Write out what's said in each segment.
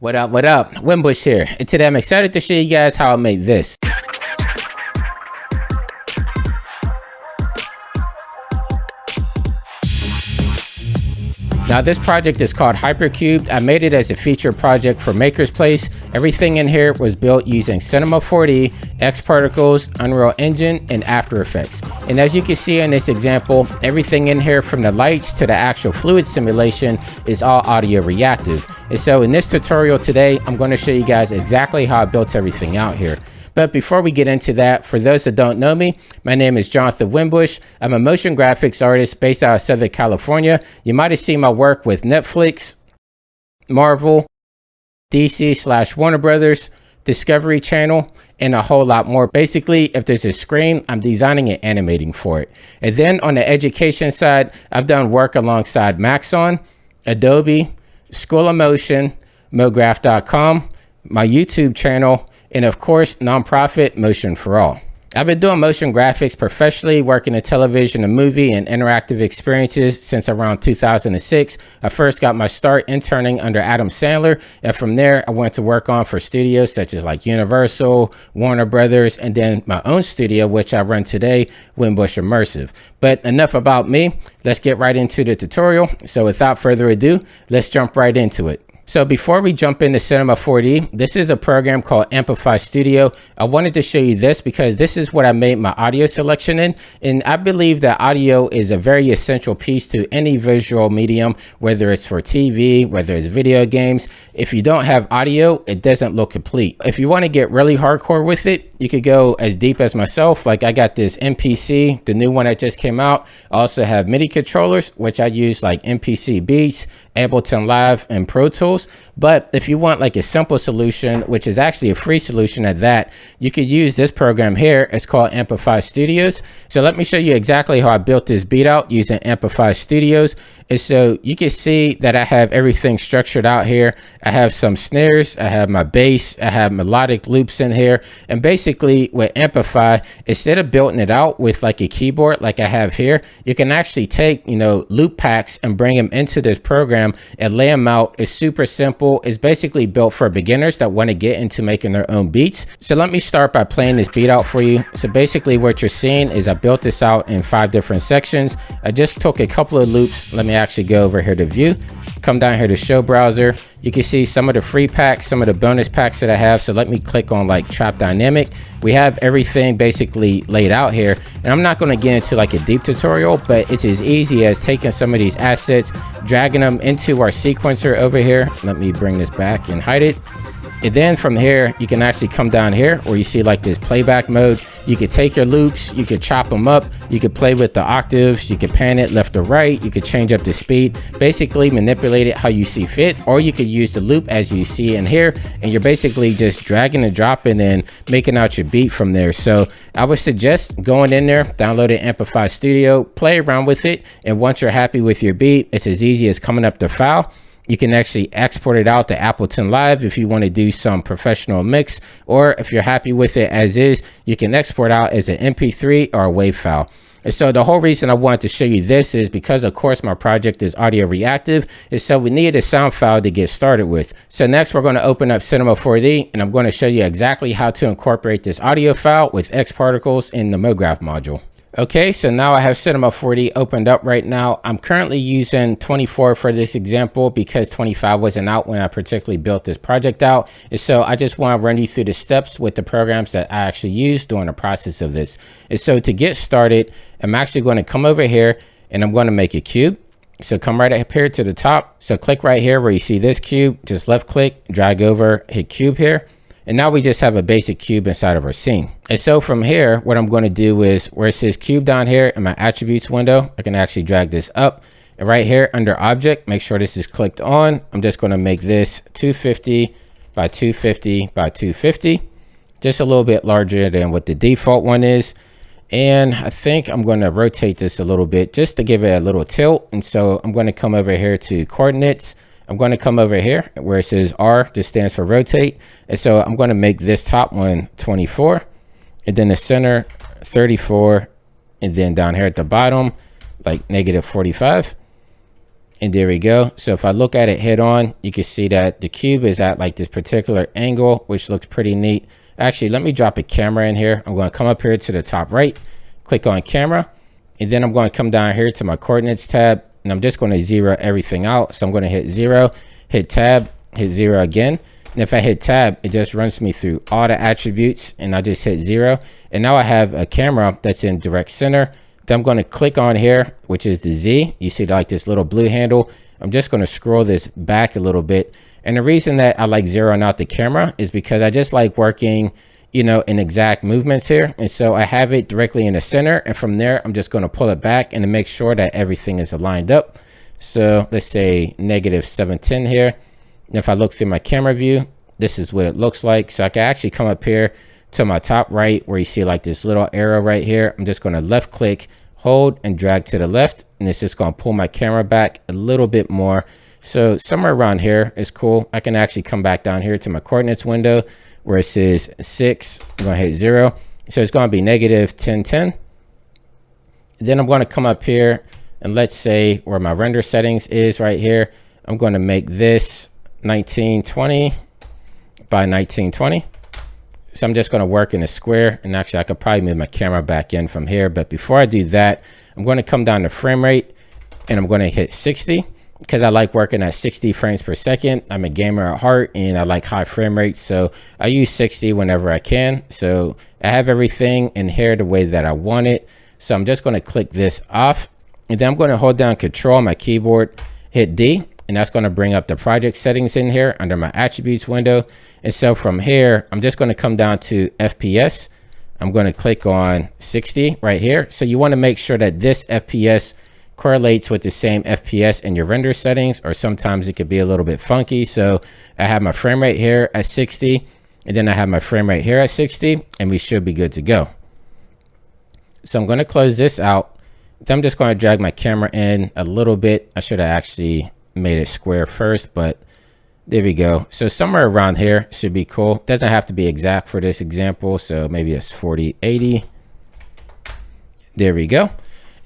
What up, what up? Winbush here, and today I'm excited to show you guys how I made this. Now this project is called Hypercubed. I made it as a feature project for Maker's Place. Everything in here was built using Cinema 4D, X-Particles, Unreal Engine, and After Effects. And as you can see in this example, everything in here from the lights to the actual fluid simulation is all audio reactive. And so in this tutorial today, I'm going to show you guys exactly how I built everything out here. But before we get into that, for those that don't know me, my name is Jonathan Winbush. I'm a motion graphics artist based out of Southern California. You might have seen my work with Netflix, Marvel, DC/Warner Brothers, Discovery Channel, and a whole lot more. Basically, if there's a screen, I'm designing and animating for it. And then on the education side, I've done work alongside Maxon, Adobe, School of Motion, MoGraph.com, my YouTube channel, and of course, nonprofit Motion for All. I've been doing motion graphics professionally, working in television and movie and interactive experiences since around 2006. I first got my start interning under Adam Sandler, and from there I went to work on for studios such as like Universal, Warner Brothers, and then my own studio, which I run today, Winbush Immersive. But enough about me, let's get right into the tutorial. So without further ado, let's jump right into it. So before we jump into Cinema 4D, this is a program called Amplify Studio. I wanted to show you this because this is what I made my audio selection in. And I believe that audio is a very essential piece to any visual medium, whether it's for TV, whether it's video games. If you don't have audio, it doesn't look complete. If you want to get really hardcore with it, you could go as deep as myself. Like I got this MPC, the new one that just came out. I also have MIDI controllers, which I use like MPC Beats, Ableton Live, and Pro Tools. But if you want like a simple solution, which is actually a free solution at that, you could use this program here. It's called Amplify Studios. So let me show you exactly how I built this beat out using Amplify Studios. And so you can see that I have everything structured out here. I have some snares, I have my bass, I have melodic loops in here. And basically with Amplify, instead of building it out with like a keyboard like I have here, you can actually take, loop packs and bring them into this program and lay them out. It's super simple. It's basically built for beginners that want to get into making their own beats. So let me start by playing this beat out for you. So basically what you're seeing is I built this out in 5 different sections. I just took a couple of loops. Let me actually go over here to view, come down here to show browser. You can see some of the free packs, some of the bonus packs that I have. So let me click on like Trap Dynamic. We have everything basically laid out here. And I'm not going to get into like a deep tutorial, but it's as easy as taking some of these assets, dragging them into our sequencer over here. Let me bring this back and hide it. And then from here, you can actually come down here where you see like this playback mode. You could take your loops, you could chop them up, you could play with the octaves, you could pan it left or right, you could change up the speed, basically manipulate it how you see fit, or you could use the loop as you see in here, and you're basically just dragging and dropping and making out your beat from there. So I would suggest going in there, downloading Amplify Studio, play around with it, and once you're happy with your beat, it's as easy as coming up the file. You can actually export it out to Ableton Live if you want to do some professional mix, or if you're happy with it as is, you can export out as an MP3 or a WAV file. And so the whole reason I wanted to show you this is because, of course, my project is audio reactive, and so we needed a sound file to get started with. So next we're going to open up Cinema 4D, and I'm going to show you exactly how to incorporate this audio file with X-Particles in the MoGraph module. Okay, so now I have Cinema 4D opened up right now. I'm currently using 24 for this example because 25 wasn't out when I particularly built this project out. And so I just want to run you through the steps with the programs that I actually used during the process of this. And so to get started, I'm actually going to come over here and I'm going to make a cube. So come right up here to the top. So click right here where you see this cube, just left click, drag over, hit cube here. And now we just have a basic cube inside of our scene. And so from here, what I'm going to do is where it says cube down here in my attributes window, I can actually drag this up. And right here under object, make sure this is clicked on. I'm just going to make this 250 by 250 by 250, just a little bit larger than what the default one is. And I think I'm going to rotate this a little bit just to give it a little tilt. And so I'm going to come over here to coordinates. I'm going to come over here where it says R, this stands for rotate. And so I'm going to make this top one 24, and then the center 34, and then down here at the bottom, like -45. And there we go. So if I look at it head on, you can see that the cube is at like this particular angle, which looks pretty neat. Actually, let me drop a camera in here. I'm going to come up here to the top right, click on camera, and then I'm going to come down here to my coordinates tab, and I'm just going to zero everything out. So I'm going to hit 0, hit tab, hit 0 again. And if I hit tab, it just runs me through all the attributes, and I just hit 0. And now I have a camera that's in direct center. Then I'm going to click on here, which is the Z. You see like this little blue handle. I'm just going to scroll this back a little bit. And the reason that I like zeroing out the camera is because I just like working, you know, in exact movements here. And so I have it directly in the center. And from there, I'm just going to pull it back and to make sure that everything is aligned up. So let's say -710 here. And if I look through my camera view, this is what it looks like. So I can actually come up here to my top right where you see like this little arrow right here. I'm just going to left click, hold, and drag to the left, and it's just going to pull my camera back a little bit more. So somewhere around here is cool. I can actually come back down here to my coordinates window where it says 6. I'm going to hit 0. So it's going to be -1010. Then I'm going to come up here and let's say where my render settings is right here. I'm going to make this 1920 by 1920. So I'm just going to work in a square, and actually I could probably move my camera back in from here. But before I do that, I'm going to come down to frame rate, and I'm going to hit 60 because I like working at 60 frames per second. I'm a gamer at heart, and I like high frame rates. So I use 60 whenever I can. So I have everything in here the way that I want it. So I'm just going to click this off, and then I'm going to hold down Control on my keyboard, hit D, and that's going to bring up the project settings in here under my attributes window. And so from here, I'm just going to come down to FPS. I'm going to click on 60 right here. So you want to make sure that this FPS correlates with the same FPS in your render settings, or sometimes it could be a little bit funky. So I have my frame rate here at 60, and then I have my frame rate here at 60, and we should be good to go. So I'm going to close this out. Then I'm just going to drag my camera in a little bit. I should have actually made it square first, but there we go. So somewhere around here should be cool. Doesn't have to be exact for this example, so maybe it's 4080. There we go.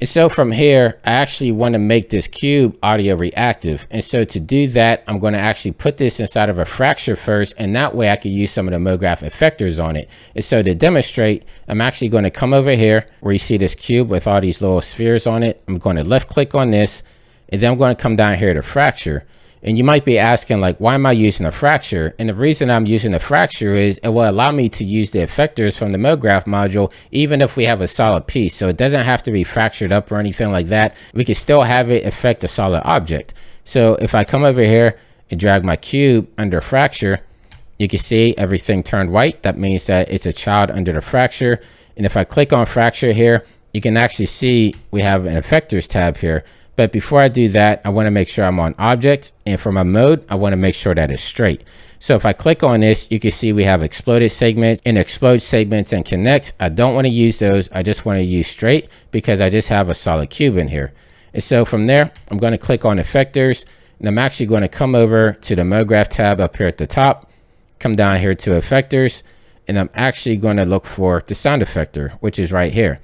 And so from here, I actually want to make this cube audio reactive. And so to do that, I'm going to actually put this inside of a fracture first, and that way I can use some of the MoGraph effectors on it. And so to demonstrate, I'm actually going to come over here where you see this cube with all these little spheres on it. I'm going to left click on this, and then I'm going to come down here to fracture. And you might be asking, like, why am I using a fracture? And the reason I'm using a fracture is it will allow me to use the effectors from the MoGraph module, even if we have a solid piece. So it doesn't have to be fractured up or anything like that. We can still have it affect a solid object. So if I come over here and drag my cube under fracture, you can see everything turned white. That means that it's a child under the fracture. And if I click on fracture here, you can actually see we have an effectors tab here. But before I do that, I want to make sure I'm on object, and for my mode, I want to make sure that it's straight. So if I click on this, you can see we have exploded segments and explode segments and connect. I don't want to use those. I just want to use straight because I just have a solid cube in here. And so from there, I'm going to click on effectors, and I'm actually going to come over to the MoGraph tab up here at the top, come down here to effectors, and I'm actually going to look for the sound effector, which is right here.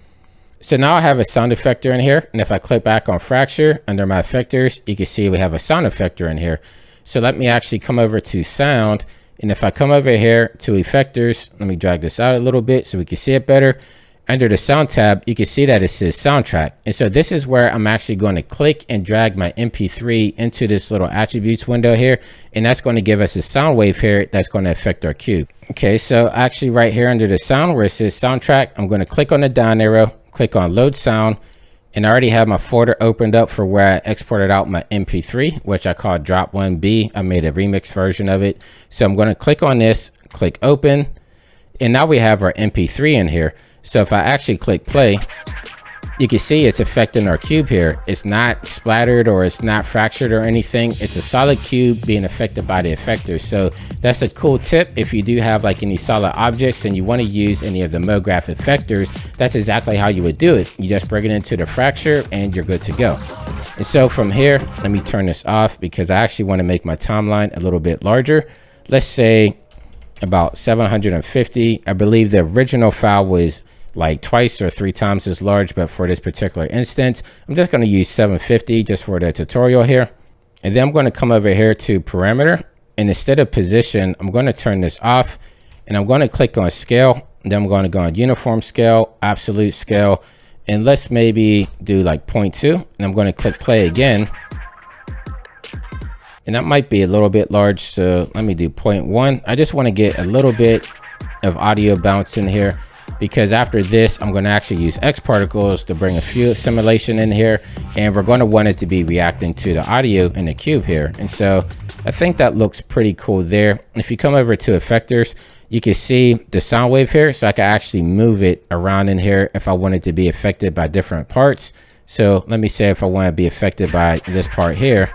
So now I have a sound effector in here, and if I click back on fracture under my effectors, you can see we have a sound effector in here. So let me actually come over to sound, and if I come over here to effectors, let me drag this out a little bit so we can see it better. Under the sound tab, you can see that it says soundtrack. And so this is where I'm actually going to click and drag my MP3 into this little attributes window here. And that's going to give us a sound wave here that's going to affect our cube. Okay, so actually right here under the sound where it says soundtrack, I'm going to click on the down arrow, click on load sound, and I already have my folder opened up for where I exported out my MP3, which I called drop 1B. I made a remix version of it. So I'm going to click on this, click open, and now we have our MP3 in here. So if I actually click play, you can see it's affecting our cube here. It's not splattered or it's not fractured or anything. It's a solid cube being affected by the effectors. So that's a cool tip. If you do have like any solid objects and you want to use any of the MoGraph effectors, that's exactly how you would do it. You just bring it into the fracture and you're good to go. And so from here, let me turn this off because I actually want to make my timeline a little bit larger. Let's say about 750. I believe the original file was like twice or 3 times as large, but for this particular instance, I'm just going to use 750 just for the tutorial here. And then I'm going to come over here to parameter, and instead of position, I'm going to turn this off, and I'm going to click on scale. And then I'm going to go on uniform scale, absolute scale, and let's maybe do like 0.2, and I'm going to click play again. And that might be a little bit large, so let me do 0.1. I just want to get a little bit of audio bounce in here, because after this, I'm going to actually use X particles to bring a few simulation in here, and we're going to want it to be reacting to the audio in the cube here. And so I think that looks pretty cool there. If you come over to effectors, you can see the sound wave here, so I can actually move it around in here if I wanted to be affected by different parts. So let me say if I want to be affected by this part here,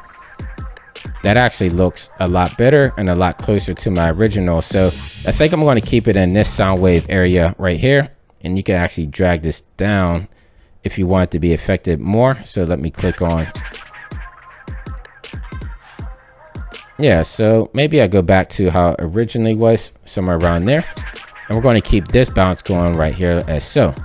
that actually looks a lot better and a lot closer to my original. So I think I'm going to keep it in this sound wave area right here, and you can actually drag this down if you want it to be affected more. So let me click on, yeah, so maybe I go back to how it originally was, somewhere around there, and we're going to keep this bounce going right here as so.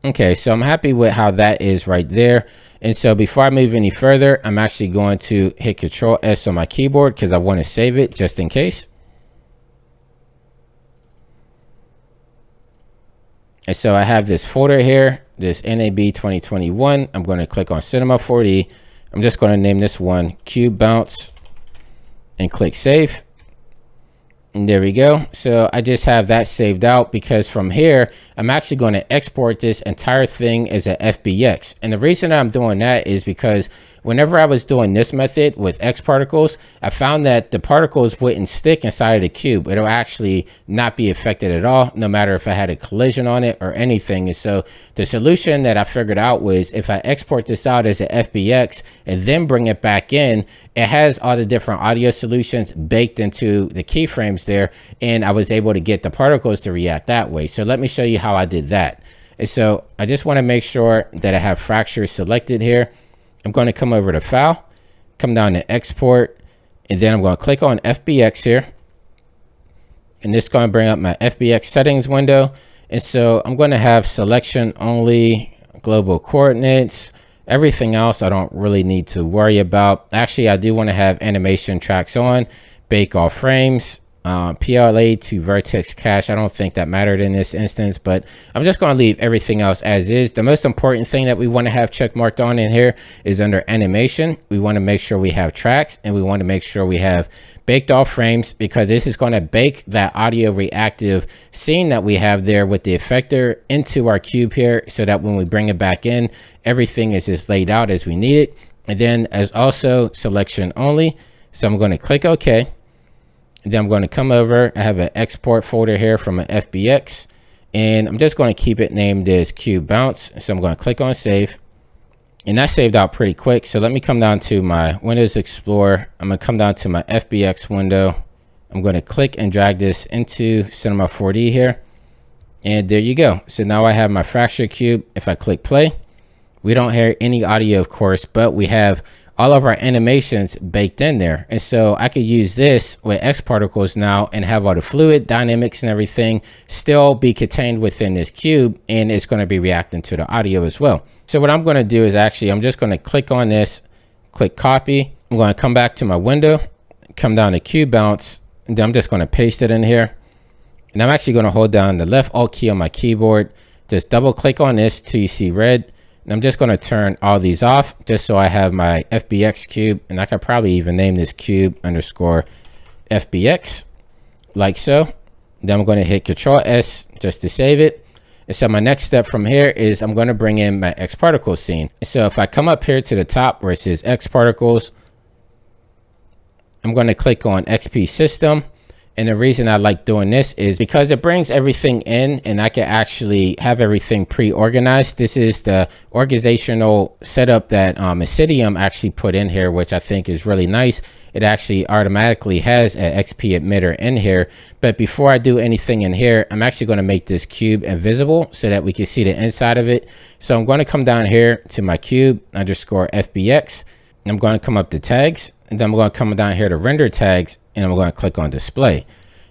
Okay, so I'm happy with how that is right there. And so before I move any further, I'm actually going to hit Control S on my keyboard because I want to save it just in case. And so I have this folder here, this NAB 2021. I'm going to click on Cinema 4D. I'm just going to name this one Cube Bounce and click save. And there we go. So I just have that saved out, because from here, I'm actually going to export this entire thing as a FBX. And the reason I'm doing that is because whenever I was doing this method with X particles, I found that the particles wouldn't stick inside of the cube. It'll actually not be affected at all, no matter if I had a collision on it or anything. And so the solution that I figured out was if I export this out as a FBX and then bring it back in, it has all the different audio solutions baked into the keyframes there, and I was able to get the particles to react that way. So let me show you how I did that. And so I just want to make sure that I have fracture selected here. I'm going to come over to File, come down to Export, and then I'm going to click on FBX here. And this is going to bring up my FBX settings window. And so I'm going to have selection only, global coordinates, everything else I don't really need to worry about. Actually, I do want to have animation tracks on, bake all frames, PLA to vertex cache. I don't think that mattered in this instance, but I'm just going to leave everything else as is. The most important thing that we want to have check marked on in here is under animation. We want to make sure we have tracks, and we want to make sure we have baked all frames, because this is going to bake that audio reactive scene that we have there with the effector into our cube here, so that when we bring it back in, everything is just laid out as we need it. And then as also selection only. So I'm going to click OK. And then I'm going to come over. I have an export folder here from an FBX, and I'm just going to keep it named as Cube Bounce. So I'm going to click on save, and that saved out pretty quick. So let me come down to my Windows Explorer. I'm going to come down to my FBX window. I'm going to click and drag this into Cinema 4D here. And there you go. So now I have my fracture cube. If I click play, we don't hear any audio, of course, but we have all of our animations baked in there. And so I could use this with X particles now and have all the fluid dynamics and everything still be contained within this cube, and it's going to be reacting to the audio as well. So what I'm going to do is actually, I'm just going to click on this, click copy. I'm going to come back to my window, come down to Cube Bounce, and then I'm just going to paste it in here. And I'm actually going to hold down the left Alt key on my keyboard, just double click on this till you see red. And I'm just going to turn all these off just so I have my FBX cube, and I could probably even name this cube underscore FBX like so. Then I'm going to hit Control S just to save it. And so my next step from here is I'm going to bring in my X particles scene. So if I come up here to the top where it says X particles, I'm going to click on XP system. And the reason I like doing this is because it brings everything in, and I can actually have everything pre-organized. This is the organizational setup that Acidium actually put in here, which I think is really nice. It actually automatically has an XP emitter in here. But before I do anything in here, I'm actually going to make this cube invisible so that we can see the inside of it. So I'm going to come down here to my cube underscore FBX. And I'm going to come up to tags, and then I'm going to come down here to render tags, and I'm going to click on display.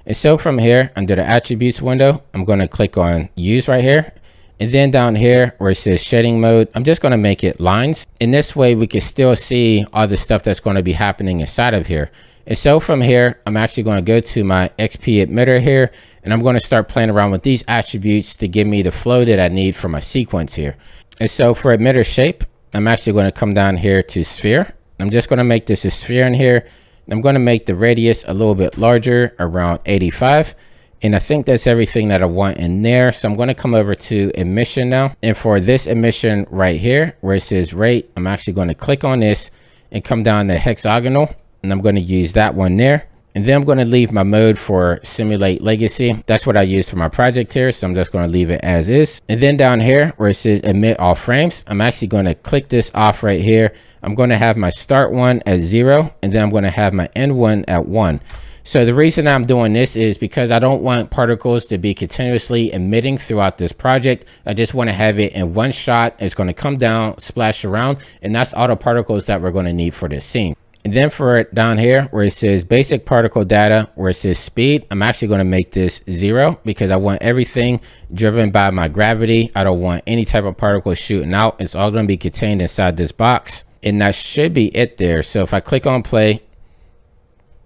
And so from here, under the attributes window, I'm going to click on use right here. And then down here where it says shading mode, I'm just going to make it lines. In this way, we can still see all the stuff that's going to be happening inside of here. And so from here, I'm actually going to go to my XP emitter here, and I'm going to start playing around with these attributes to give me the flow that I need for my sequence here. And so for emitter shape, I'm actually going to come down here to sphere. I'm just going to make this a sphere in here. I'm going to make the radius a little bit larger, around 85. And I think that's everything that I want in there. So I'm going to come over to emission now. And for this emission right here, where it says rate, I'm actually going to click on this and come down to hexagonal. And I'm going to use that one there. And then I'm going to leave my mode for simulate legacy. That's what I use for my project here. So I'm just going to leave it as is. And then down here where it says emit all frames, I'm actually going to click this off right here. I'm going to have my start one at 0. And then I'm going to have my end one at 1. So the reason I'm doing this is because I don't want particles to be continuously emitting throughout this project. I just want to have it in one shot. It's going to come down, splash around, and that's all the particles that we're going to need for this scene. And then for it down here where it says basic particle data, where it says speed, I'm actually going to make this 0 because I want everything driven by my gravity. I don't want any type of particles shooting out. It's all going to be contained inside this box. And that should be it there. So if I click on play,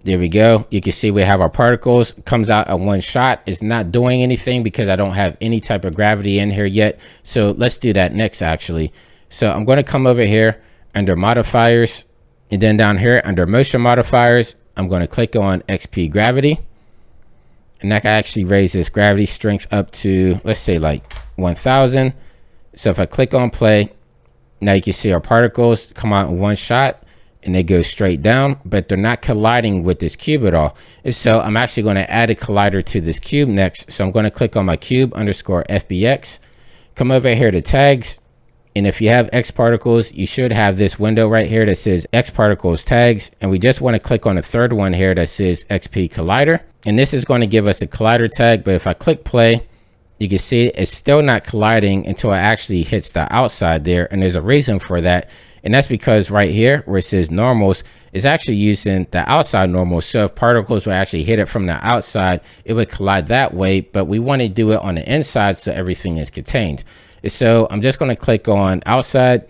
there we go. You can see we have our particles. Comes out at one shot. It's not doing anything because I don't have any type of gravity in here yet. So let's do that next actually. So I'm going to come over here under modifiers, and then down here under motion modifiers, I'm going to click on XP gravity. And that can actually raise this gravity strength up to, let's say like 1000. So if I click on play, now you can see our particles come out in one shot. And they go straight down, but they're not colliding with this cube at all. And so I'm actually going to add a collider to this cube next. So I'm going to click on my cube underscore FBX, come over here to tags. And if you have X particles, you should have this window right here that says X particles tags. And we just want to click on the third one here that says XP collider. And this is going to give us a collider tag. But if I click play, you can see it's still not colliding until it actually hits the outside there. And there's a reason for that. And that's because right here where it says normals is actually using the outside normals. So if particles would actually hit it from the outside, it would collide that way. But we want to do it on the inside so everything is contained. So I'm just going to click on outside,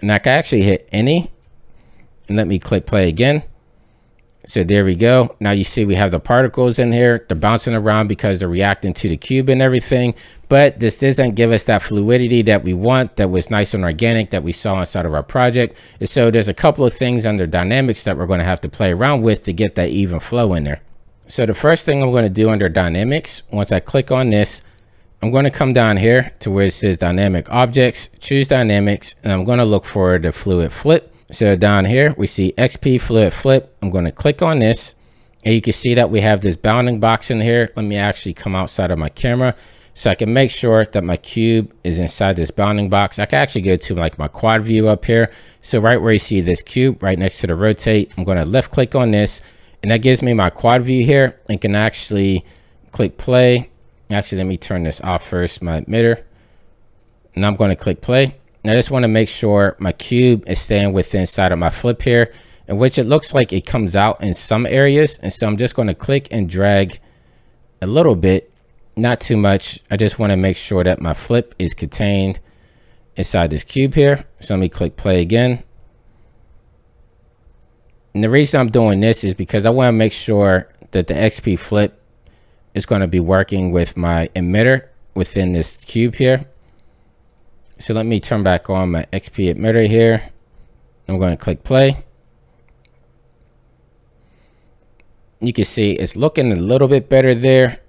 and I can actually hit any. And let me click play again. So there we go. Now you see we have the particles in here. They're bouncing around because they're reacting to the cube and everything. But this doesn't give us that fluidity that we want, that was nice and organic that we saw inside of our project. And so there's a couple of things under dynamics that we're going to have to play around with to get that even flow in there. So the first thing I'm going to do under dynamics, once I click on this, I'm going to come down here to where it says dynamic objects, choose dynamics, and I'm going to look for the fluid flip. So down here, we see XP fluid flip. I'm going to click on this, and you can see that we have this bounding box in here. Let me actually come outside of my camera so I can make sure that my cube is inside this bounding box. I can actually go to like my quad view up here. So right where you see this cube right next to the rotate, I'm going to left click on this, and that gives me my quad view here, and can actually click play. Actually, let me turn this off first, my emitter. And I'm going to click play. Now I just want to make sure my cube is staying within inside of my flip here, in which it looks like it comes out in some areas. And so I'm just going to click and drag a little bit, not too much. I just want to make sure that my flip is contained inside this cube here. So let me click play again. And the reason I'm doing this is because I want to make sure that the XP flip is going to be working with my emitter within this cube here. So let me turn back on my XP emitter here. I'm going to click play. You can see it's looking a little bit better there.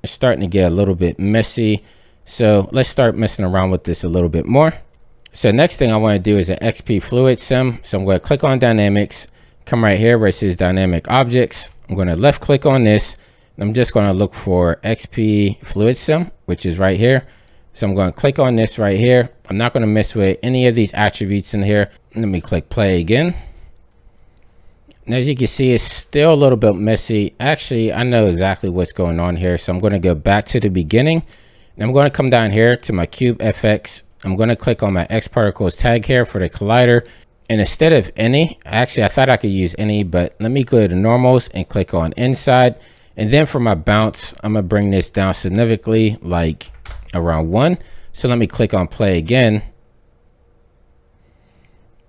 It's starting to get a little bit messy. So let's start messing around with this a little bit more. So next thing I want to do is an XP fluid sim. So I'm going to click on dynamics, come right here where it says dynamic objects. I'm going to left click on this. I'm just going to look for XP fluid sim, which is right here. So I'm going to click on this right here. I'm not going to mess with any of these attributes in here. Let me click play again. And as you can see, it's still a little bit messy. Actually, I know exactly what's going on here. So I'm going to go back to the beginning, and I'm going to come down here to my cube FX. I'm going to click on my X particles tag here for the collider. And instead of any, actually, I thought I could use any, but let me go to normals and click on inside. And then for my bounce, I'm gonna bring this down significantly, like around 1. So let me click on play again.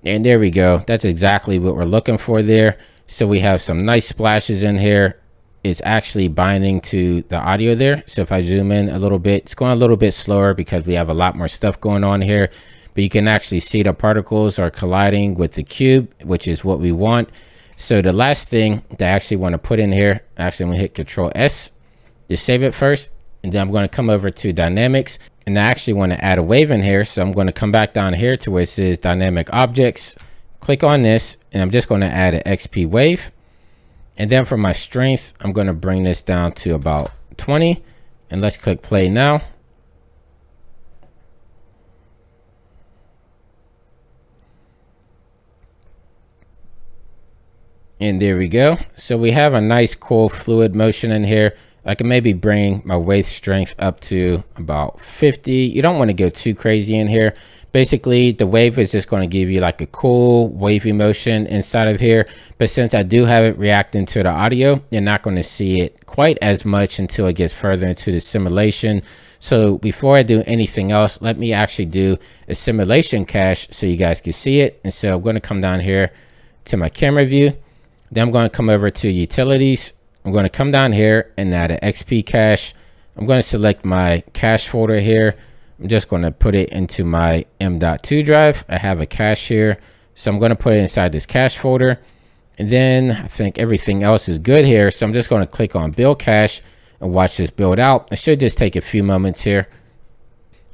And there we go. That's exactly what we're looking for there. So we have some nice splashes in here. It's actually binding to the audio there. So if I zoom in a little bit, it's going a little bit slower because we have a lot more stuff going on here. But you can actually see the particles are colliding with the cube, which is what we want. So the last thing that I actually want to put in here, actually I'm going to hit Control S to save it first. And then I'm going to come over to Dynamics. And I actually want to add a wave in here. So I'm going to come back down here to where it says Dynamic Objects. Click on this, and I'm just going to add an XP wave. And then for my strength, I'm going to bring this down to about 20. And let's click play now. And there we go. So we have a nice cool fluid motion in here. I can maybe bring my wave strength up to about 50. You don't want to go too crazy in here. Basically, the wave is just going to give you like a cool wavy motion inside of here. But since I do have it reacting to the audio, you're not going to see it quite as much until it gets further into the simulation. So before I do anything else, let me actually do a simulation cache so you guys can see it. And so I'm going to come down here to my camera view. Then I'm going to come over to utilities. I'm going to come down here and add an XP cache. I'm going to select my cache folder here. I'm just going to put it into my M.2 drive. I have a cache here. So I'm going to put it inside this cache folder. And then I think everything else is good here. So I'm just going to click on build cache and watch this build out. It should just take a few moments here.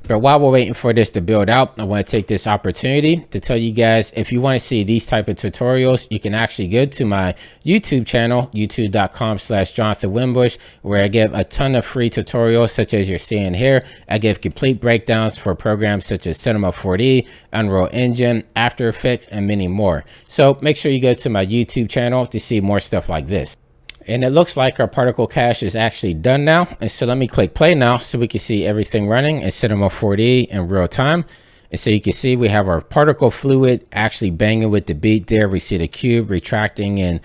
But while we're waiting for this to build out, I want to take this opportunity to tell you guys, if you want to see these type of tutorials, you can actually go to my YouTube channel, youtube.com/Jonathan Winbush, where I give a ton of free tutorials such as you're seeing here. I give complete breakdowns for programs such as Cinema 4D, Unreal Engine, After Effects, and many more. So make sure you go to my YouTube channel to see more stuff like this. And it looks like our particle cache is actually done now. And so let me click play now so we can see everything running in Cinema 4D in real time. And so you can see we have our particle fluid actually banging with the beat there. We see the cube retracting and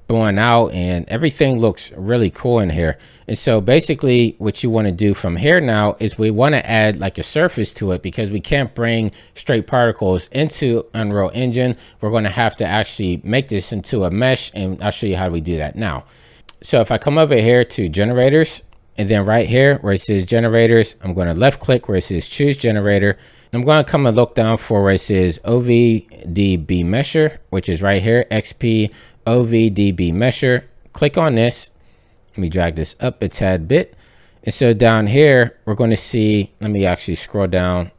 blowing out, and everything looks really cool in here. And so basically what you want to do from here now is we want to add like a surface to it, because we can't bring straight particles into Unreal Engine. We're going to have to actually make this into a mesh, and I'll show you how we do that now. So if I come over here to generators, and then right here where it says generators, I'm going to left click where it says choose generator. I'm going to come and look down for where it says OVDB mesher, which is right here, XP OVDB mesher. Click on this. Let me drag this up a tad bit. And so down here, we're going to see, let me actually scroll down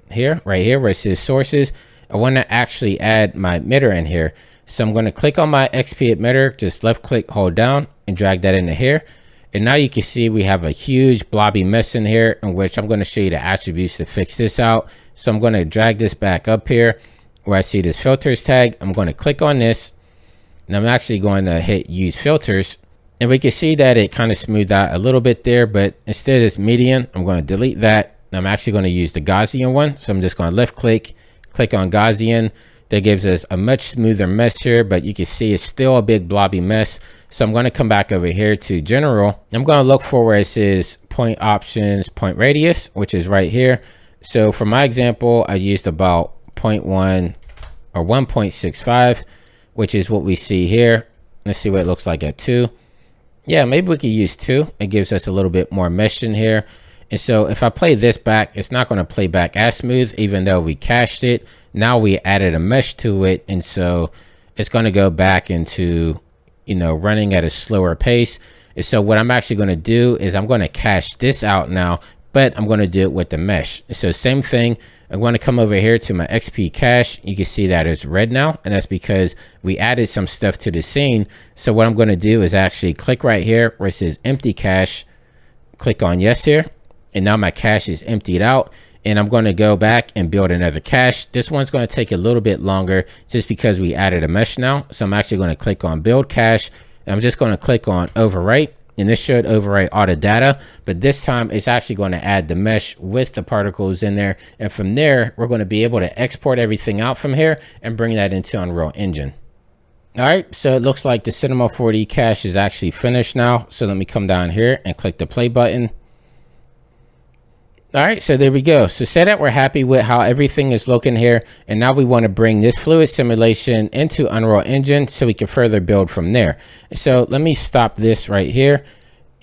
here, right here where it says sources. I want to actually add my emitter in here. So I'm going to click on my XP emitter, just left click, hold down, and drag that into here. And now you can see we have a huge blobby mess in here, in which I'm going to show you the attributes to fix this out. So I'm going to drag this back up here where I see this filters tag. I'm going to click on this, and I'm actually going to hit use filters. And we can see that it kind of smoothed out a little bit there, but instead of this median, I'm going to delete that. And I'm actually going to use the Gaussian one. So I'm just going to left click, click on Gaussian. That gives us a much smoother mess here, but you can see it's still a big blobby mess. So I'm going to come back over here to general. I'm going to look for where it says point options, point radius, which is right here. So for my example, I used about 0.1 or 1.65, which is what we see here. Let's see what it looks like at 2. Yeah, maybe we could use 2. It gives us a little bit more mesh in here. And so if I play this back, it's not going to play back as smooth, even though we cached it. Now we added a mesh to it. And so it's going to go back into, you know, running at a slower pace. And so what I'm actually going to do is I'm going to cache this out now, but I'm going to do it with the mesh. So same thing. I'm going to come over here to my XP cache. You can see that it's red now, and that's because we added some stuff to the scene. So what I'm going to do is actually click right here where it says empty cache, click on yes here. And now my cache is emptied out, and I'm going to go back and build another cache. This one's going to take a little bit longer just because we added a mesh now. So I'm actually going to click on build cache, and I'm just going to click on overwrite, and this should overwrite all the data, but this time it's actually going to add the mesh with the particles in there. And from there, we're going to be able to export everything out from here and bring that into Unreal Engine. All right, so it looks like the Cinema 4D cache is actually finished now. So let me come down here and click the play button. All right, so there we go. So say that we're happy with how everything is looking here. And now we want to bring this fluid simulation into Unreal Engine so we can further build from there. So let me stop this right here.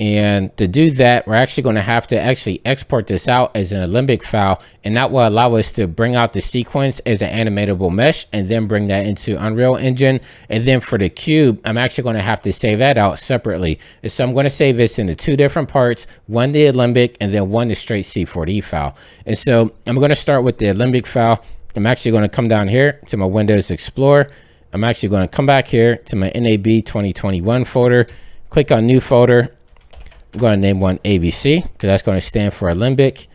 And to do that, we're actually going to have to actually export this out as an Alembic file, and that will allow us to bring out the sequence as an animatable mesh and then bring that into Unreal Engine. And then for the cube, I'm actually going to have to save that out separately. And so I'm going to save this into two different parts, one the Alembic and then one the straight C4D file. And so I'm going to start with the Alembic file. I'm actually going to come down here to my Windows Explorer. I'm actually going to come back here to my NAB 2021 folder, click on new folder. I'm going to name one ABC because that's going to stand for Alembic.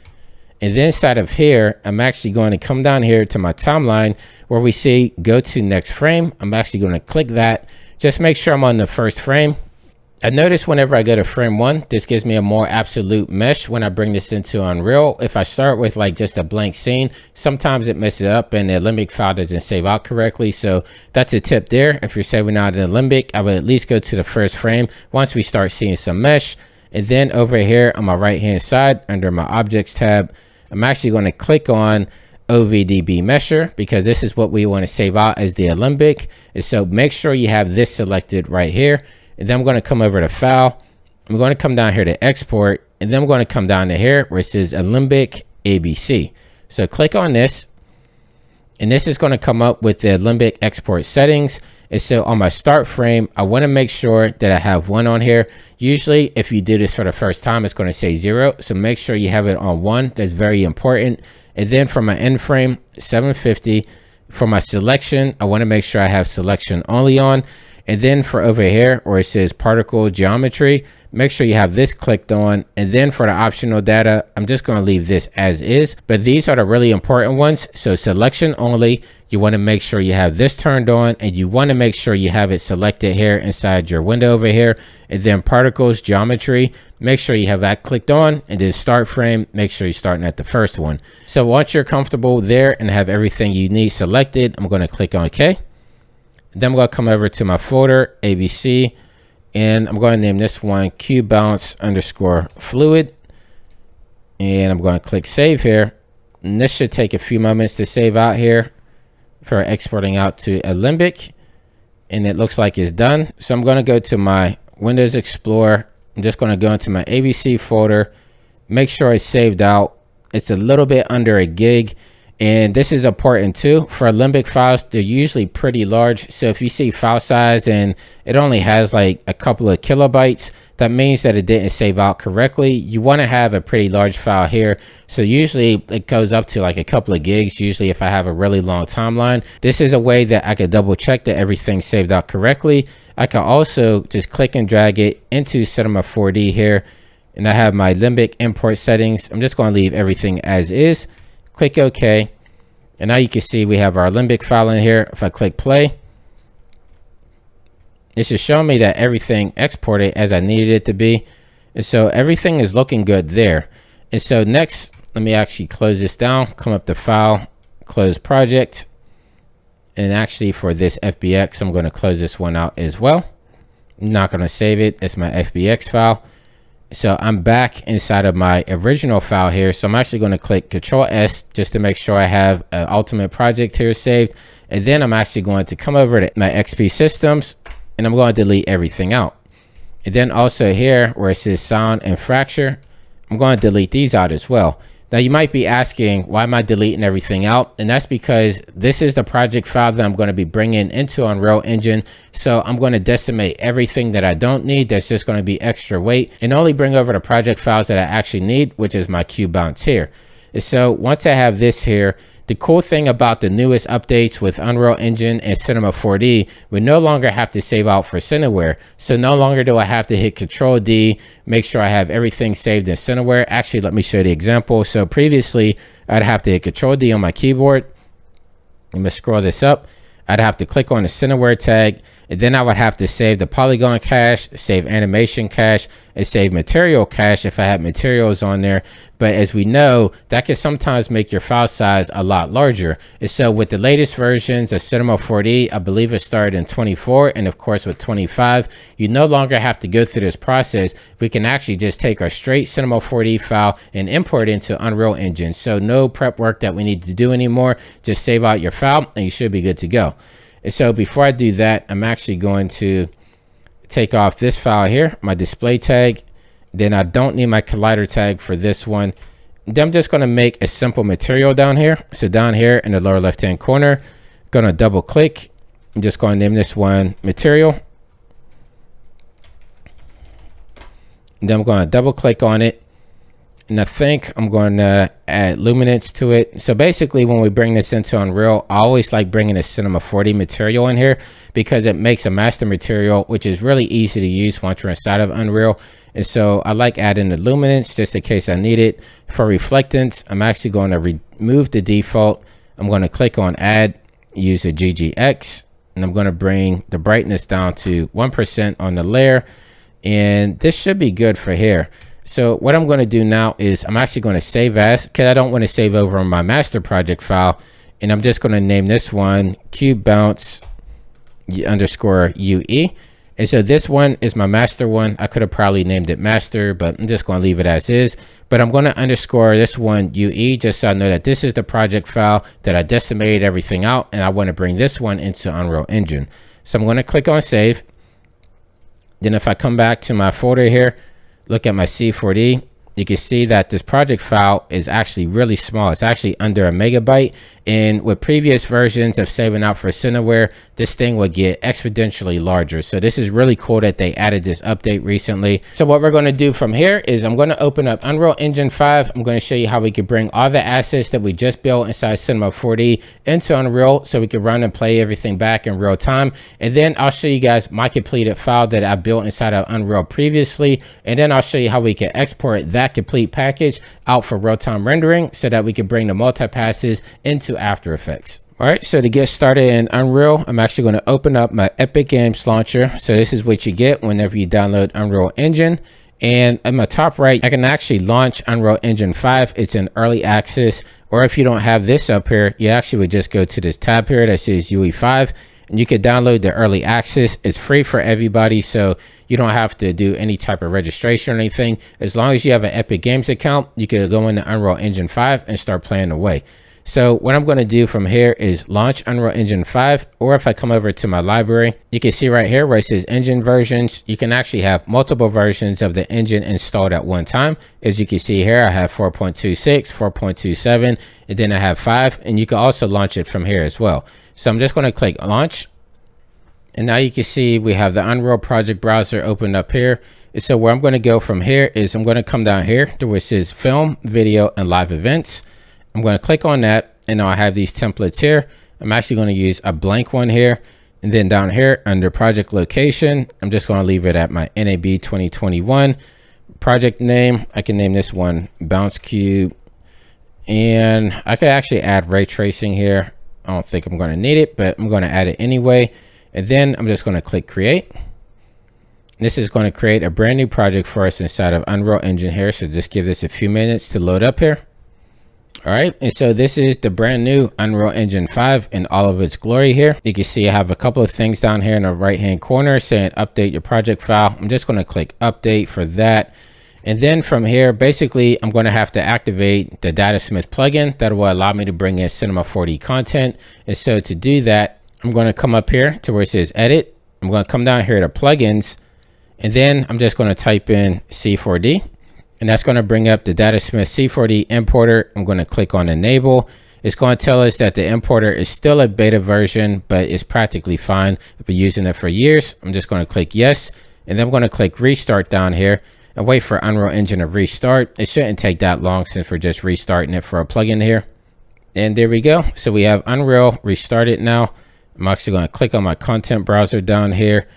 And then inside of here, I'm actually going to come down here to my timeline where we see go to next frame. I'm actually going to click that. Just make sure I'm on the first frame. I notice whenever I go to frame 1, this gives me a more absolute mesh when I bring this into Unreal. If I start with like just a blank scene, sometimes it messes up and the Alembic file doesn't save out correctly. So that's a tip there. If you're saving out an Alembic, I would at least go to the first frame once we start seeing some mesh. And then over here on my right hand side under my objects tab, I'm actually going to click on OVDB Mesher because this is what we want to save out as the Alembic. And so make sure you have this selected right here. And then I'm going to come over to File. I'm going to come down here to Export. And then I'm going to come down to here where it says Alembic ABC. So click on this. And this is going to come up with the Alembic export settings. And so on my start frame, I want to make sure that I have 1 on here. Usually, if you do this for the first time, it's going to say 0. So make sure you have it on 1. That's very important. And then for my end frame, 750. For my selection, I want to make sure I have selection only on. And then for over here where it says particle geometry, make sure you have this clicked on. And then for the optional data, I'm just going to leave this as is. But these are the really important ones. So selection only, you want to make sure you have this turned on, and you want to make sure you have it selected here inside your window over here. And then particles geometry, make sure you have that clicked on. And then start frame, make sure you're starting at the first one. So once you're comfortable there and have everything you need selected, I'm going to click on OK. Then I'm going to come over to my folder, ABC, and I'm going to name this one cube bounce underscore fluid. And I'm going to click save here. And this should take a few moments to save out here for exporting out to Alembic. And it looks like it's done. So I'm going to go to my Windows Explorer. I'm just going to go into my ABC folder, make sure it's saved out. It's a little bit under a gig. And this is important too. For Alembic files, they're usually pretty large. So if you see file size and it only has like a couple of kilobytes, that means that it didn't save out correctly. You want to have a pretty large file here. So usually it goes up to like a couple of gigs. Usually if I have a really long timeline, this is a way that I could double check that everything's saved out correctly. I can also just click and drag it into Cinema 4D here. And I have my Alembic import settings. I'm just going to leave everything as is. Click OK. And now you can see we have our Alembic file in here. If I click play, this is showing me that everything exported as I needed it to be. And so everything is looking good there. And so next, let me actually close this down, come up to File, Close Project. And actually for this FBX, I'm going to close this one out as well. I'm not going to save it. It's my FBX file. So I'm back inside of my original file here. So I'm actually going to click Control S just to make sure I have an ultimate project here saved. And then I'm actually going to come over to my XP systems and I'm going to delete everything out. And then also here where it says sound and fracture, I'm going to delete these out as well. Now you might be asking, why am I deleting everything out? And that's because this is the project file that I'm going to be bringing into Unreal Engine. So I'm going to decimate everything that I don't need. That's just going to be extra weight, and only bring over the project files that I actually need, which is my cube bounce here. And so once I have this here, the cool thing about the newest updates with Unreal Engine and Cinema 4D, we no longer have to save out for Cineware. So no longer do I have to hit Control D, make sure I have everything saved in Cineware. Actually, let me show you the example. So previously, I'd have to hit Control D on my keyboard. I'm going to scroll this up. I'd have to click on the Cineware tag, and then I would have to save the polygon cache, save animation cache, and save material cache if I had materials on there. But as we know, that can sometimes make your file size a lot larger. And so with the latest versions of Cinema 4D, I believe it started in 24, and of course with 25, you no longer have to go through this process. We can actually just take our straight Cinema 4D file and import it into Unreal Engine. So no prep work that we need to do anymore. Just save out your file and you should be good to go. And so before I do that, I'm actually going to take off this file here, my display tag. Then I don't need my collider tag for this one. Then I'm just going to make a simple material down here. So down here in the lower left hand corner, going to double click. I'm just going to name this one material. And then I'm going to double click on it. And I think I'm going to add luminance to it. So basically when we bring this into Unreal, I always like bringing a Cinema 4D material in here because it makes a master material, which is really easy to use once you're inside of Unreal. And so I like adding the luminance just in case I need it. For reflectance, I'm actually going to remove the default. I'm going to click on add, use the GGX, and I'm going to bring the brightness down to 1% on the layer. And this should be good for here. So what I'm going to do now is I'm actually going to save as, because I don't want to save over on my master project file. And I'm just going to name this one cube bounce underscore UE. And so this one is my master one. I could have probably named it master, but I'm just going to leave it as is. But I'm going to underscore this one UE just so I know that this is the project file that I decimated everything out. And I want to bring this one into Unreal Engine. So I'm going to click on save. Then if I come back to my folder here, look at my C4D, you can see that this project file is actually really small. It's actually under a megabyte. And with previous versions of saving out for Cineware, this thing would get exponentially larger. So this is really cool that they added this update recently. So what we're going to do from here is I'm going to open up Unreal Engine 5. I'm going to show you how we can bring all the assets that we just built inside Cinema 4D into Unreal so we can run and play everything back in real time. And then I'll show you guys my completed file that I built inside of Unreal previously. And then I'll show you how we can export that complete package out for real-time rendering so that we can bring the multi-passes into After Effects. All right, so to get started in Unreal, I'm actually going to open up my Epic Games launcher. So this is what you get whenever you download Unreal Engine. And in my top right, I can actually launch Unreal Engine 5. It's in early access. Or if you don't have this up here, you actually would just go to this tab here that says UE5. And you can download the early access. It's free for everybody, so you don't have to do any type of registration or anything. As long as you have an Epic Games account, you can go into Unreal Engine 5 and start playing away. So what I'm going to do from here is launch Unreal Engine 5, or if I come over to my library, you can see right here where it says engine versions. You can actually have multiple versions of the engine installed at one time. As you can see here, I have 4.26, 4.27, and then I have 5, and you can also launch it from here as well. So I'm just going to click launch. And now you can see we have the Unreal project browser opened up here. And so where I'm going to go from here is I'm going to come down here to where it says film, video, and live events. I'm going to click on that, and now I have these templates here. I'm actually going to use a blank one here. And then down here under project location, I'm just going to leave it at my NAB 2021. Project name, I can name this one Bounce Cube. And I could actually add ray tracing here. I don't think I'm going to need it, but I'm going to add it anyway. And then I'm just going to click create. This is going to create a brand new project for us inside of Unreal Engine here. So just give this a few minutes to load up here. All right, and so this is the brand new Unreal Engine 5 in all of its glory here. You can see I have a couple of things down here in the right hand corner saying update your project file. I'm just going to click update for that. And then from here, basically, I'm going to have to activate the Datasmith plugin that will allow me to bring in Cinema 4D content. And so to do that, I'm going to come up here to where it says edit. I'm going to come down here to plugins, and then I'm just going to type in C4D. And that's going to bring up the Datasmith C4D importer. I'm going to click on enable. It's going to tell us that the importer is still a beta version, but it's practically fine. I've been using it for years. I'm just going to click yes. And then I'm going to click restart down here and wait for Unreal Engine to restart. It shouldn't take that long since we're just restarting it for a plugin here. And there we go. So we have Unreal restarted now. I'm actually going to click on my content browser down here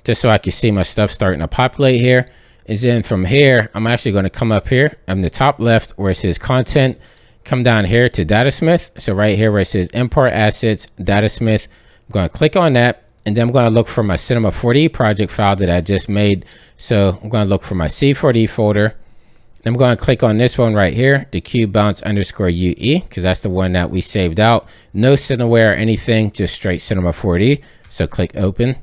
just so I can see my stuff starting to populate here. And then from here, I'm actually going to come up here on the top left where it says content, come down here to Datasmith. So right here where it says import assets, Datasmith, I'm going to click on that. and then I'm going to look for my Cinema 4D project file that I just made. So I'm going to look for my C4D folder. I'm going to click on this one right here, the cube bounce underscore UE, because that's the one that we saved out. No Cineware or anything, just straight Cinema 4D. So click open.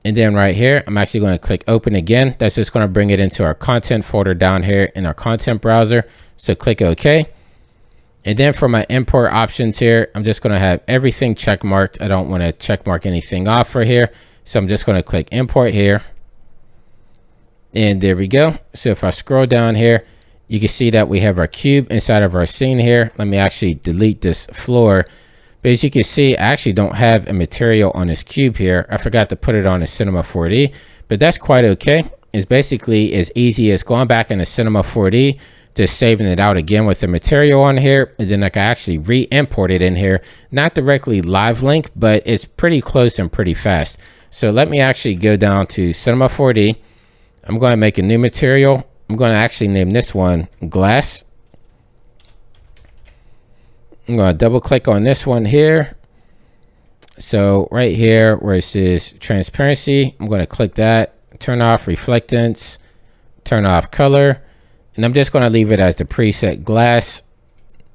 And then right here, I'm actually going to click open again. That's just going to bring it into our content folder down here in our content browser. So click OK. And then for my import options here, I'm just going to have everything check marked. I don't want to check mark anything off for here. So I'm just going to click import here. And there we go. So if I scroll down here, you can see that we have our cube inside of our scene here. Let me actually delete this floor. But as you can see, I actually don't have a material on this cube here. I forgot to put it on the Cinema 4D, but that's quite okay. It's basically as easy as going back in the Cinema 4D, just saving it out again with the material on here, and then I can actually re-import it in here. Not directly live link, but it's pretty close and pretty fast. So let me actually go down to Cinema 4D. I'm going to make a new material. I'm going to actually name this one glass. I'm going to double click on this one here. So right here where it says transparency, I'm going to click that, turn off reflectance, turn off color, and I'm just going to leave it as the preset glass.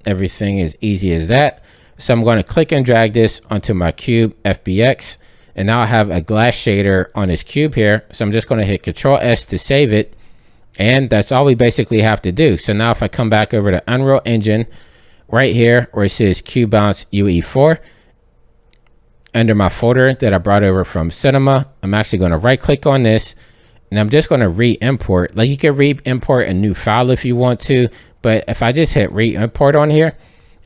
Everything is easy as that. So I'm going to click and drag this onto my cube FBX, and now I have a glass shader on this cube here. So I'm just going to hit Control S to save it. And that's all we basically have to do. So now if I come back over to Unreal Engine, right here where it says Cube Bounce UE4, under my folder that I brought over from Cinema, I'm actually going to right click on this, and I'm just going to re-import. Like, you can re-import a new file if you want to, but if I just hit re-import on here,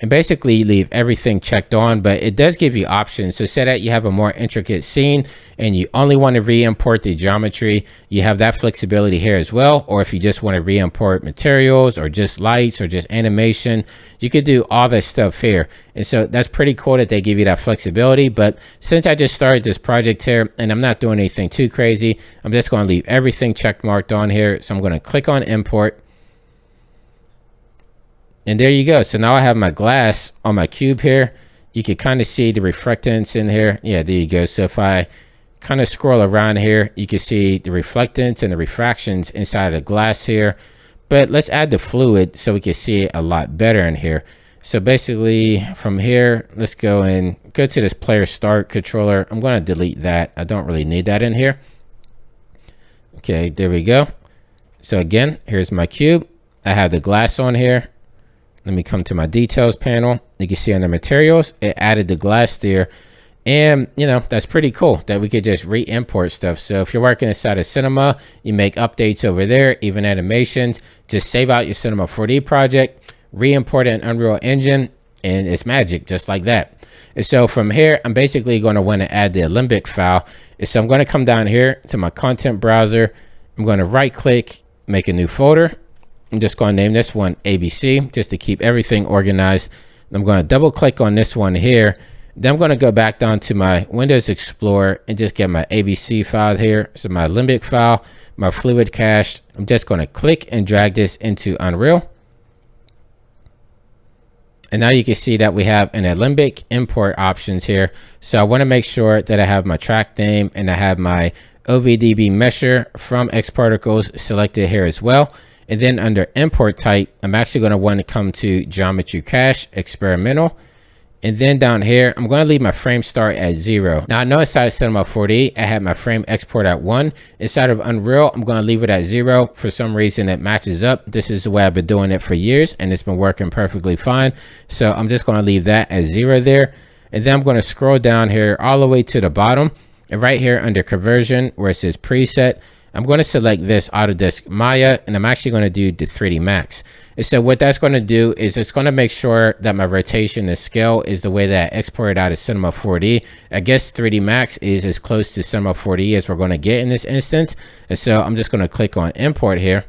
and basically leave everything checked on, but it does give you options. So say that you have a more intricate scene and you only want to re-import the geometry, you have that flexibility here as well. Or if you just want to re-import materials or just lights or just animation, you could do all this stuff here. And so that's pretty cool that they give you that flexibility. But since I just started this project here and I'm not doing anything too crazy, I'm just going to leave everything check marked on here. So I'm going to click on import. And there you go. So now I have my glass on my cube here. You can kind of see the reflectance in here. Yeah, there you go. So if I kind of scroll around here, you can see the reflectance and the refractions inside of the glass here. But let's add the fluid so we can see it a lot better in here. So basically from here, let's go to this player start controller. I'm going to delete that. I don't really need that in here. Okay, there we go. So again, here's my cube. I have the glass on here. Let me come to my details panel. You can see under materials, it added the glass there. And, you know, that's pretty cool that we could just re-import stuff. So if you're working inside of Cinema, you make updates over there, even animations, just save out your Cinema 4D project, re-import it in Unreal Engine, and it's magic just like that. And so from here, I'm basically going to want to add the Alembic file. And so I'm going to come down here to my content browser. I'm going to right click, make a new folder. I'm just going to name this one ABC just to keep everything organized. I'm going to double click on this one here. Then I'm going to go back down to my Windows Explorer and just get my ABC file here. So my Alembic file, my fluid cached. I'm just going to click and drag this into Unreal. And now you can see that we have an Alembic import options here. So I want to make sure that I have my track name and I have my OVDB mesher from Xparticles selected here as well. And then under import type, I'm actually going to want to come to geometry cache, experimental. And then down here, I'm going to leave my frame start at 0. Now I know inside of Cinema 4D, I have my frame export at 1. Inside of Unreal, I'm going to leave it at 0. For some reason, it matches up. This is the way I've been doing it for years, and it's been working perfectly fine. So I'm just going to leave that at 0 there. And then I'm going to scroll down here all the way to the bottom. And right here under conversion, where it says preset, I'm going to select this Autodesk Maya, and I'm actually going to do the 3D Max. And so what that's going to do is it's going to make sure that my rotation and scale is the way that I exported out of Cinema 4D. I guess 3D Max is as close to Cinema 4D as we're going to get in this instance. And so I'm just going to click on import here.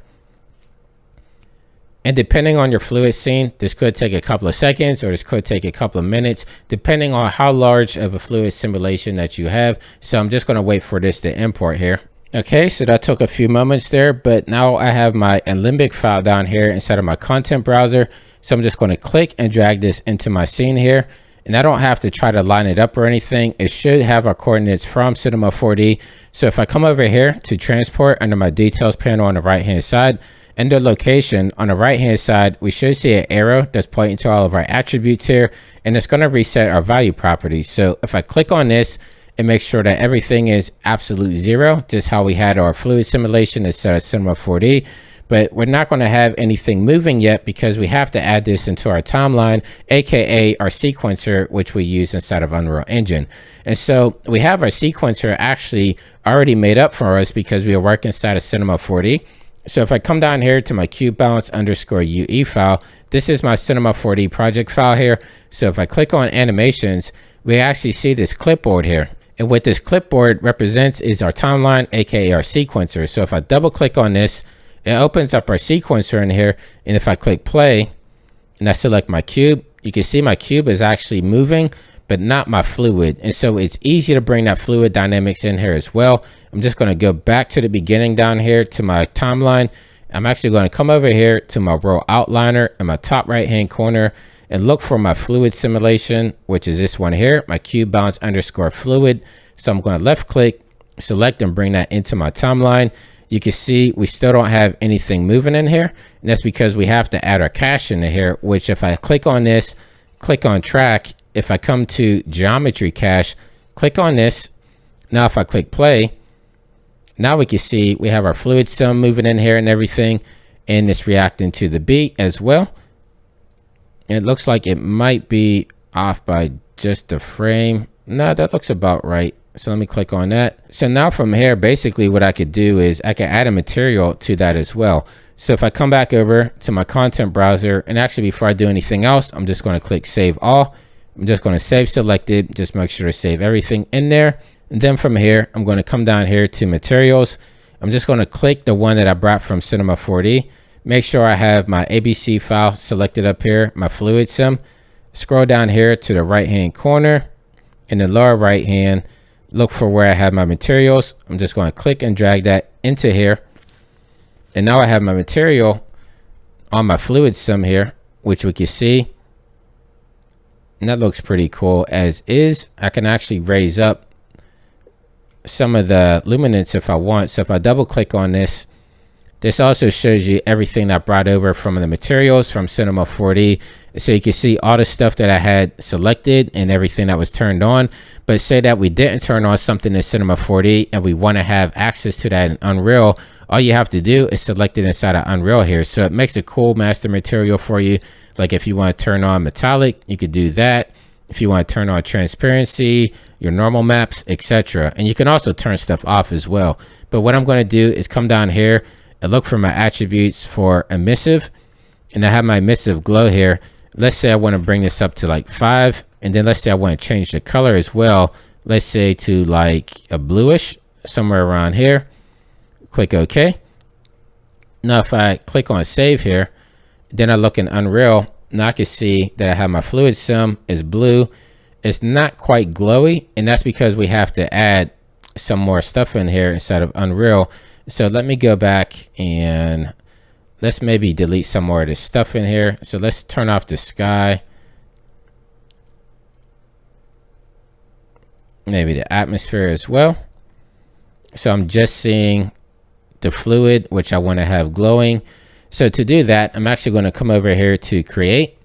And depending on your fluid scene, this could take a couple of seconds or this could take a couple of minutes, depending on how large of a fluid simulation that you have. So I'm just going to wait for this to import here. Okay, so that took a few moments there, but now I have my Alembic file down here inside of my content browser. So I'm just going to click and drag this into my scene here. and I don't have to try to line it up or anything. It should have our coordinates from Cinema 4D. So if I come over here to transport under my details panel on the right hand side, under location on the right hand side, we should see an arrow that's pointing to all of our attributes here, and it's going to reset our value properties. So if I click on this, it makes sure that everything is absolute 0, just how we had our fluid simulation instead of Cinema 4D. But we're not going to have anything moving yet because we have to add this into our timeline, aka our sequencer, which we use inside of Unreal Engine. And so we have our sequencer actually already made up for us because we are working inside of Cinema 4D. So if I come down here to my cube balance underscore UE file, this is my Cinema 4D project file here. So if I click on animations, we actually see this clipboard here. And what this clipboard represents is our timeline, aka our sequencer. So if I double click on this, it opens up our sequencer in here. And if I click play and I select my cube, you can see my cube is actually moving, but not my fluid. And so it's easy to bring that fluid dynamics in here as well. I'm just going to go back to the beginning down here to my timeline. I'm actually going to come over here to my row outliner in my top right hand corner and look for my fluid simulation, which is this one here, my cube balance underscore fluid. So I'm going to left click, select, and bring that into my timeline. You can see we still don't have anything moving in here, and that's because we have to add our cache into here, which if I click on this, click on track, if I come to geometry cache, click on this. Now if I click play, now we can see we have our fluid sim moving in here and everything, and it's reacting to the beat as well. And it looks like it might be off by just a frame. No, that looks about right. So let me click on that. So now from here, basically what I could do is I can add a material to that as well. So if I come back over to my content browser, and actually before I do anything else, I'm just going to click save all. I'm just going to save selected, just make sure to save everything in there. And then from here, I'm going to come down here to materials. I'm just going to click the one that I brought from Cinema 4D. Make sure I have my ABC file selected up here, my fluid sim. Scroll down here to the right hand corner. In the lower right hand, look for where I have my materials. I'm just going to click and drag that into here. And now I have my material on my fluid sim here, which we can see. And that looks pretty cool as is. I can actually raise up some of the luminance if I want. So if I double click on this, this also shows you everything that I brought over from the materials from Cinema 4D. So you can see all the stuff that I had selected and everything that was turned on. But say that we didn't turn on something in Cinema 4D and we want to have access to that in Unreal, all you have to do is select it inside of Unreal here. So it makes a cool master material for you. Like if you want to turn on metallic, you could do that. If you want to turn on transparency, your normal maps, etc. And you can also turn stuff off as well. But what I'm going to do is come down here and look for my attributes for emissive, and I have my emissive glow here. Let's say I want to bring this up to like 5, and then let's say I want to change the color as well. Let's say to like a bluish, somewhere around here. Click OK. Now if I click on save here, then I look in Unreal. Now I can see that I have my fluid sim is blue. It's not quite glowy, and that's because we have to add some more stuff in here inside of Unreal. So let me go back and let's maybe delete some more of this stuff in here. So let's turn off the sky. Maybe the atmosphere as well. So I'm just seeing the fluid, which I want to have glowing. So to do that, I'm actually going to come over here to create.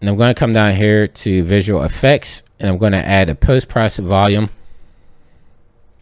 And I'm going to come down here to visual effects, and I'm going to add a post-process volume.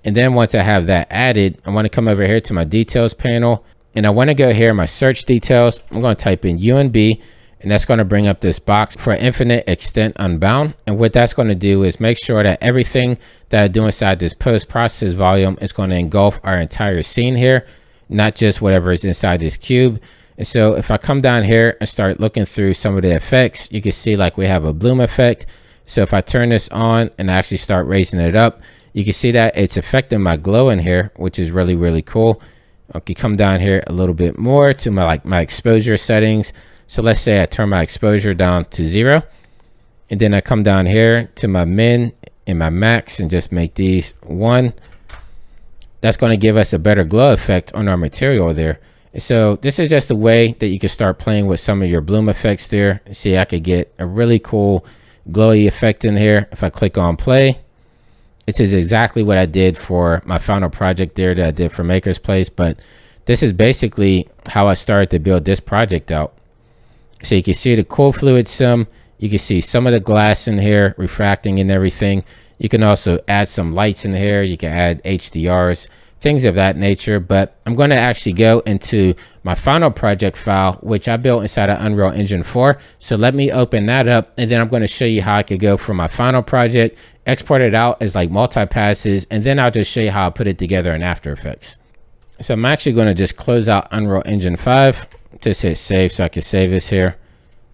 And then once I have that added, I want to come over here to my details panel, and I want to go here, my search details. I'm going to type in UNB, and that's going to bring up this box for infinite extent unbound. And what that's going to do is make sure that everything that I do inside this post-process volume is going to engulf our entire scene here, not just whatever is inside this cube. And so if I come down here and start looking through some of the effects, you can see like we have a bloom effect. So if I turn this on and actually start raising it up, you can see that it's affecting my glow in here, which is really, really cool. I can come down here a little bit more to my exposure settings. So let's say I turn my exposure down to 0. And then I come down here to my min and my max and just make these 1. That's going to give us a better glow effect on our material there. So this is just a way that you can start playing with some of your bloom effects there. See, I could get a really cool glowy effect in here. If I click on play, this is exactly what I did for my final project there that I did for Maker's Place. But this is basically how I started to build this project out. So you can see the cool fluid sim. You can see some of the glass in here refracting and everything. You can also add some lights in here. You can add HDRs, things of that nature. But I'm going to actually go into my final project file, which I built inside of Unreal Engine 4. So let me open that up, and then I'm going to show you how I could go from my final project, export it out as like multi-passes, and then I'll just show you how I put it together in After Effects. So I'm actually going to just close out Unreal Engine 5. Just hit save so I can save this here.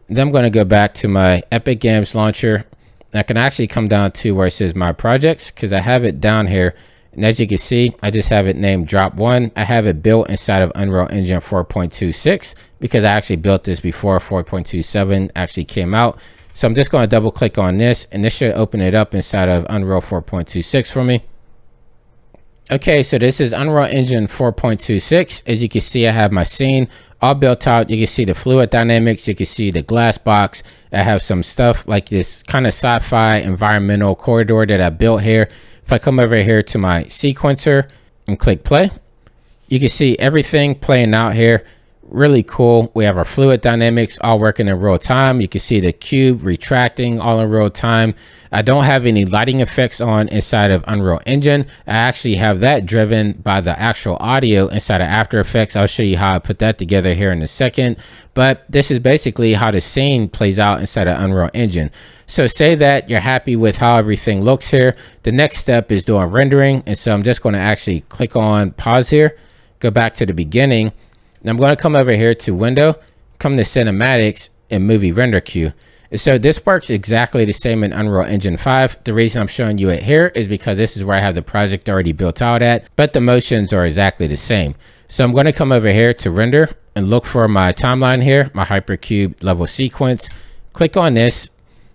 Then I'm going to go back to my Epic Games launcher. I can actually come down to where it says my projects, because I have it down here. And as you can see, I just have it named Drop 1. I have it built inside of Unreal Engine 4.26 because I actually built this before 4.27 actually came out. So I'm just going to double click on this, and this should open it up inside of Unreal 4.26 for me. Okay, so this is Unreal Engine 4.26. As you can see, I have my scene all built out. You can see the fluid dynamics. You can see the glass box. I have some stuff like this kind of sci-fi environmental corridor that I built here. If I come over here to my sequencer and click play, you can see everything playing out here. Really cool. We have our fluid dynamics all working in real time. You can see the cube retracting all in real time. I don't have any lighting effects on inside of Unreal Engine. I actually have that driven by the actual audio inside of After Effects. I'll show you how I put that together here in a second. But this is basically how the scene plays out inside of Unreal Engine. So say that you're happy with how everything looks here. The next step is doing rendering. And so I'm just going to actually click on pause here, go back to the beginning. And I'm going to come over here to Window, come to Cinematics, and Movie Render Queue. And so this works exactly the same in Unreal Engine 5. The reason I'm showing you it here is because this is where I have the project already built out at, but the motions are exactly the same. So I'm going to come over here to Render and look for my timeline here, my Hypercube level sequence. Click on this,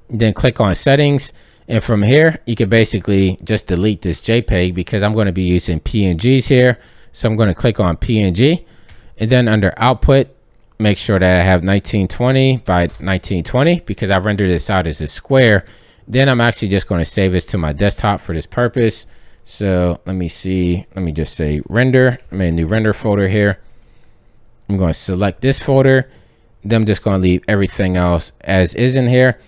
then click on Settings. And from here, you can basically just delete this JPEG because I'm going to be using PNGs here. So I'm going to click on PNG. And then under output, make sure that I have 1920 by 1920 because I rendered this out as a square. Then I'm actually just going to save this to my desktop for this purpose. So let me see. Let me just say render. I made a new render folder here. I'm going to select this folder. Then I'm just going to leave everything else as is in here.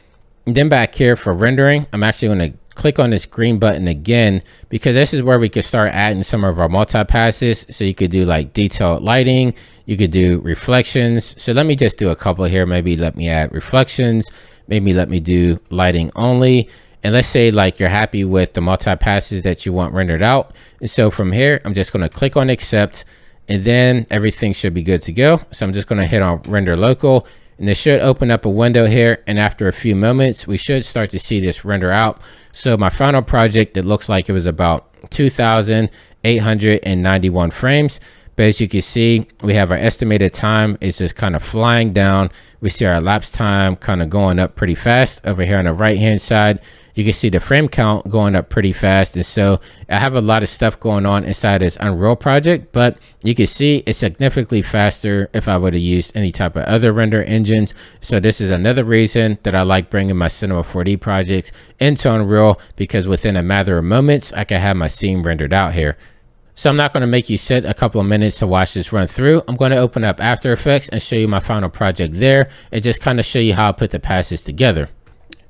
And then back here for rendering, I'm actually going to click on this green button again because this is where we could start adding some of our multi-passes. So you could do like detailed lighting, you could do reflections. So let me just do a couple here. Maybe let me add reflections, maybe let me do lighting only. And let's say like you're happy with the multi-passes that you want rendered out. And so from here, I'm just going to click on accept, and then everything should be good to go. So I'm just going to hit on render local. And this should open up a window here, and after a few moments we should start to see this render out. So my final project, it looks like it was about 2,891 frames, but as you can see, we have our estimated time is just kind of flying down. We see our elapsed time kind of going up pretty fast. Over here on the right hand side, you can see the frame count going up pretty fast. And so I have a lot of stuff going on inside this Unreal project, but you can see it's significantly faster if I would have used any type of other render engines. So this is another reason that I like bringing my Cinema 4D projects into Unreal, because within a matter of moments, I can have my scene rendered out here. So I'm not going to make you sit a couple of minutes to watch this run through. I'm going to open up After Effects and show you my final project there, and just kind of show you how I put the passes together.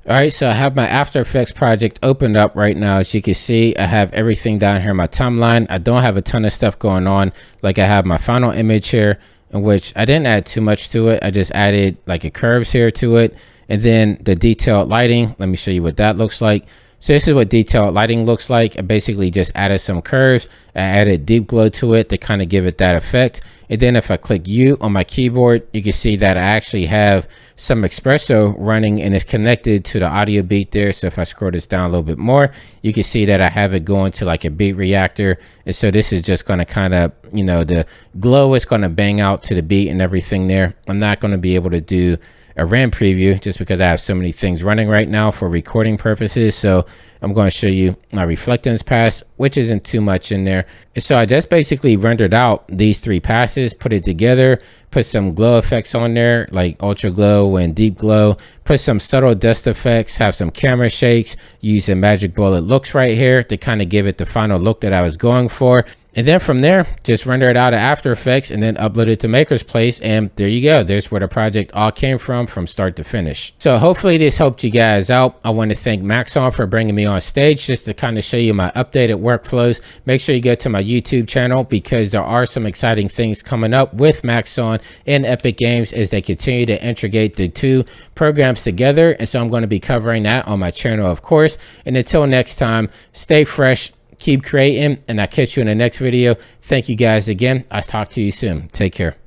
All right, so I have my After Effects project opened up right now. As you can see, I have everything down here in my timeline. I don't have a ton of stuff going on. Like I have my final image here, in which I didn't add too much to it. I just added like a curves here to it. And then the detailed lighting, let me show you what that looks like. So this is what detailed lighting looks like. I basically just added some curves. I added deep glow to it to kind of give it that effect. And then if I click U on my keyboard, you can see that I actually have some espresso running, and it's connected to the audio beat there. So if I scroll this down a little bit more, you can see that I have it going to like a beat reactor. And so this is just going to kind of, you know, the glow is going to bang out to the beat and everything there. I'm not going to be able to do a RAM preview just because I have so many things running right now for recording purposes. So I'm going to show you my reflectance pass, which isn't too much in there. And so I just basically rendered out these 3 passes, put it together, put some glow effects on there like ultra glow and deep glow, put some subtle dust effects, have some camera shakes, using magic bullet looks right here to kind of give it the final look that I was going for. And then from there, just render it out of After Effects and then upload it to Maker's Place. And there you go. There's where the project all came from start to finish. So hopefully this helped you guys out. I want to thank Maxon for bringing me on stage just to kind of show you my updated workflows. Make sure you go to my YouTube channel because there are some exciting things coming up with Maxon and Epic Games as they continue to integrate the 2 programs together. And so I'm going to be covering that on my channel, of course. And until next time, stay fresh. Keep creating, and I'll catch you in the next video. Thank you guys again. I'll talk to you soon. Take care.